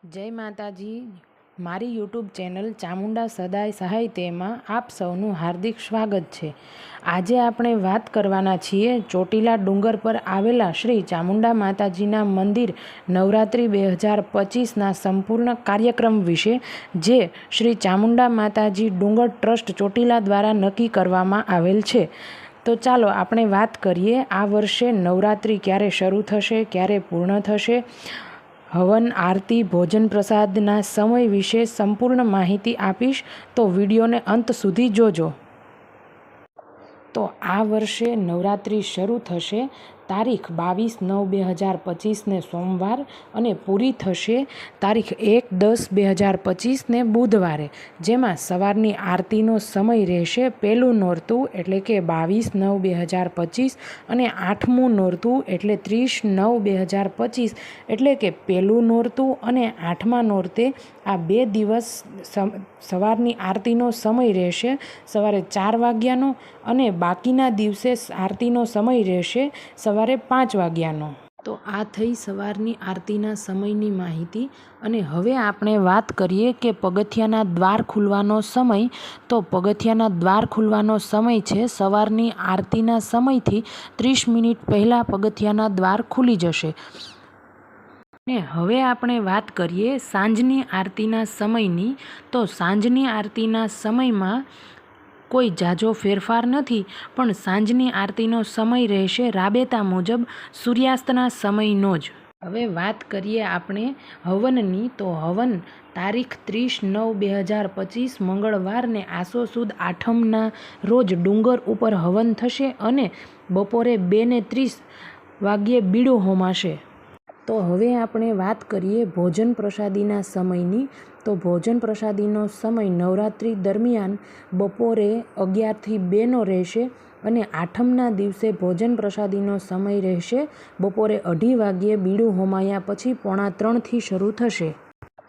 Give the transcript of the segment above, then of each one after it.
जय माताजी। मारी यूट्यूब चेनल चामुंडा सदाय साहित्य में आप सौનું हार्दिक स्वागत है। आज આપણે વાત કરવાના છીએ ચોટીલા ડુંગર પર આવેલા શ્રી ચામુંડા માતાજીના મંદિર નવરાત્રિ 2025ના સંપૂર્ણ કાર્યક્રમ વિશે, જે શ્રી ચામુંડા માતાજી ડુંગર ટ્રસ્ટ ચોટીલા દ્વારા નક્કી કરવામાં આવેલ છે। તો ચાલો આપણે વાત કરીએ આ વર્ષે નવરાત્રિ ક્યારે શરૂ થશે, ક્યારે પૂર્ણ થશે, હવન, આરતી, ભોજન પ્રસાદના સમય વિશે સંપૂર્ણ માહિતી આપીશ, તો વિડીયોને અંત સુધી જોજો। તો આ વર્ષે નવરાત્રિ શરૂ થશે તારીખ 22/9/2025 સોમવાર અને પૂરી થશે તારીખ 1/10/2025 બુધવારે, જેમાં સવારની આરતીનો સમય રહેશે પહેલું નોરતું એટલે કે 22/9/2025 અને 8મું નોરતું એટલે 30/9/2025 એટલે કે પહેલું નોરતું અને 8મા નોરતે આ 2 દિવસ સવારની આરતીનો સમય રહેશે સવારે 4 વાગ્યાનો અને બાકીના દિવસે આરતીનો સમય રહેશે સવારે 5 વાગ્યાનો। તો આ થઈ સવારની આરતીના સમયની માહિતી। અને હવે આપણે વાત કરીએ કે પગથિયાના દ્વાર ખુલવાનો સમય। તો પગથિયાના દ્વાર ખુલવાનો સમય છે સવારની આરતીના સમયથી 30 મિનિટ પહેલાં પગથિયાના દ્વાર ખુલી જશે। ને હવે આપણે વાત કરીએ સાંજની આરતીના સમયની। તો સાંજની આરતીના સમયમાં કોઈ ઝાઝો ફેરફાર નથી, પણ સાંજની આરતીનો સમય રહેશે રાબેતા મુજબ સૂર્યાસ્તના સમયનો જ। હવે વાત કરીએ આપણે હવનની। તો હવન તારીખ 30/9/2025 મંગળવારને આસો સુદ આઠમના રોજ ડુંગર ઉપર હવન થશે અને બપોરે 2:30 વાગ્યે બીડું હોમાશે। તો હવે આપણે વાત કરીએ ભોજન પ્રસાદીના સમયની। તો ભોજન પ્રસાદીનો સમય નવરાત્રિ દરમિયાન બપોરે 11થી 2નો રહેશે અને આઠમના દિવસે ભોજન પ્રસાદીનો સમય રહેશે બપોરે 2:30 વાગ્યે બીડું હોમાયા પછી 2:45થી શરૂ થશે।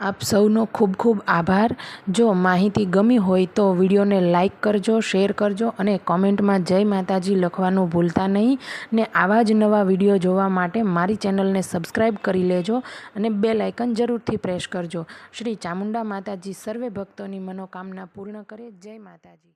આપ સૌનો ખૂબ ખૂબ આભાર। જો માહિતી ગમી હોય તો વિડીયોને લાઈક કરજો, શેર કરજો અને કોમેન્ટમાં જય માતાજી લખવાનું ભૂલતા નહીં। ને આવા જ નવા વિડીયો જોવા માટે મારી ચેનલને સબસ્ક્રાઈબ કરી લેજો અને બેલ આઇકન જરૂરથી પ્રેસ કરજો। શ્રી ચામુંડા માતાજી સર્વે ભક્તોની મનોકામના પૂર્ણ કરે। જય માતાજી।